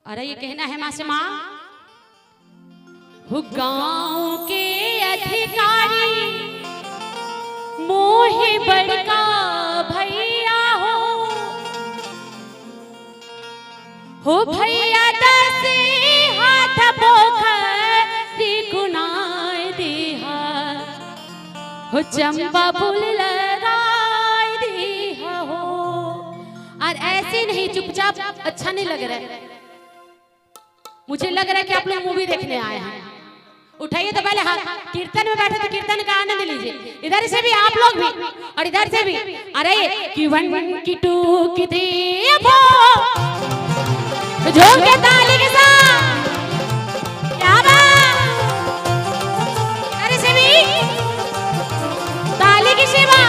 अरे ये कहना है माँ से, माँ गांव के अधिकारी मोहे बड़का भैया हो भैया दस हाथ पोखरी गुनाय दिहा हो चंपा फूल लगाय दिहा हो। और ऐसे नहीं चुपचाप अच्छा नहीं लग रहा है, मुझे लग रहा है कि आप लोग मूवी देखने आए हैं। उठाइए तो पहले हाथ, कीर्तन में बैठे तो कीर्तन का आनंद लीजिए। इधर से भी आप लोग भी और इधर से भी। अरे कि 1 की 2 की 3 झूम के ताली के साथ क्या बात। इधर से भी ताली की सेवा।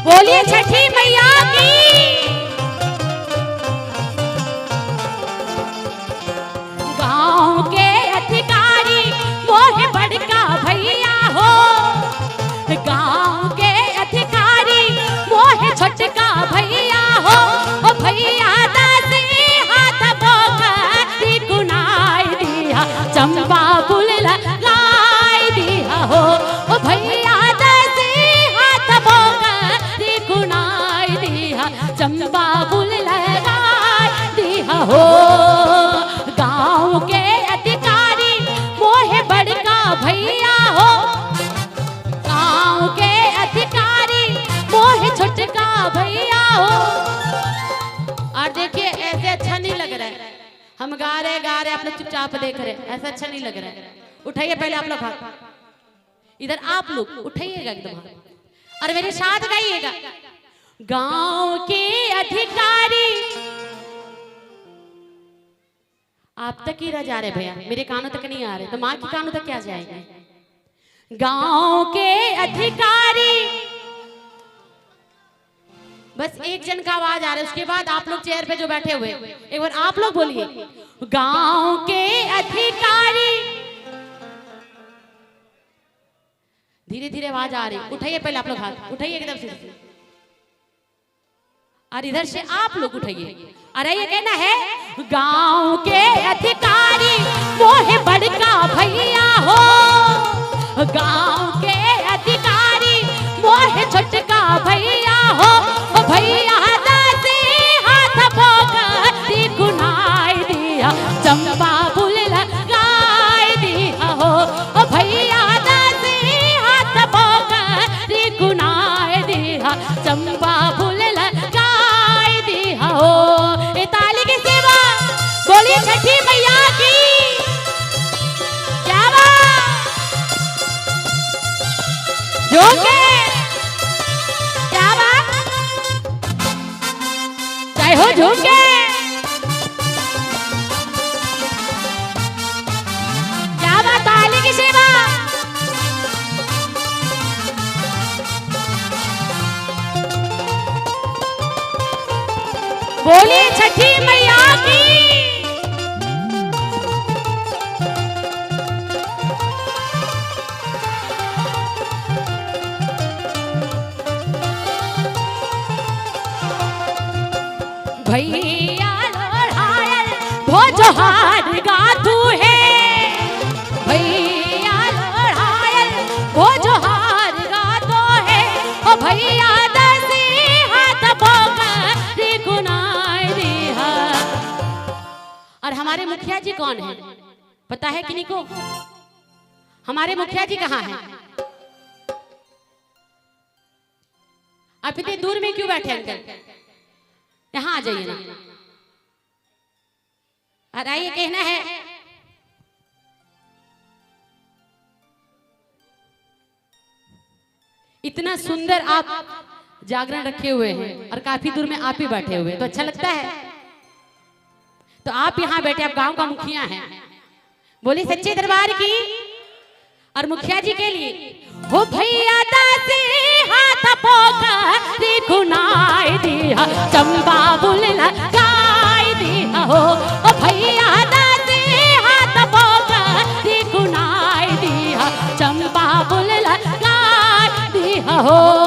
बोलिए छठी मैया की। गांव के अधिकारी मोहे बड़का भैया हो, गांव के अधिकारी मोहे छोटका भैया हो। ओ भैया दस हाथ पोखरी गुनाय दिया चंपा फूल लगाय दिया हो। ओ भैया चंपा फूल लगाय दिया हो। गांव के अधिकारी मोहे बड़का भैया हो, गांव के अधिकारी मोहे छोटका भैया हो। और देखिए ऐसे अच्छा नहीं लग रहा है, हम गा रहे आप लोग चुपचाप देख रहे, ऐसा अच्छा नहीं लग रहा है। उठाइए पहले आप लोग हाथ, इधर आप लोग उठाइएगा एकदम और मेरे साथ गाइएगा। गांव के अधिकारी, आप तक ही रह जा रहे भैया, मेरे कानों तक नहीं आ रहे, तो माँ की कानों तक क्या जाएंगे। गांव के अधिकारी, बस एक जन का आवाज आ रहा है, उसके बाद आप लोग चेयर पे जो बैठे हुए एक बार आप लोग बोलिए। गांव के अधिकारी, धीरे धीरे आवाज आ रही, उठाइए पहले आप लोग हाथ, उठाइए एकदम से और इधर से आप लोग उठाइए। अरे ये कहना है गांव के अधिकारी मोहे बड़का भैया हो, गांव के अधिकारी मोहे छोटका भैया हो। भैया दस हाथ पोखरी गुनाय दिया चंपा फूल लगाय दिया हो। भैया दस हाथ पोखरी गुनाय दिया चंपा फूल हो। ए ताली की सेवा, बोलिए छठी मैया की। क्या बात, झूमे क्या बात, जय हो झूमे क्या बात, ताली की सेवा। बोलिए छठी मैया की। भैया लड़ायल भोजहार गाथू है, भैया लड़ायल भोजहार गाथो है। ओ भैया दस हाथ पोखरी गुनाय दिया। और हमारे मुखिया जी कौन है पता है किन्हीं को? हमारे मुखिया जी कहाँ हैं? आप इतनी दूर में क्यों बैठे अंकल, यहाँ आ जाइए ना। और आइए, कहना है इतना सुंदर आप जागरण रखे हुए हैं और काफी दूर में आप ही बैठे हुए हैं, तो अच्छा लगता है। तो आप यहाँ बैठे, आप गांव का मुखिया हैं, बोली सच्चे दरबार की। और मुखिया जी के लिए हो भैया दस हाथ पोखरी गुनाय दिया चंपा फूल लगाय दिया। हो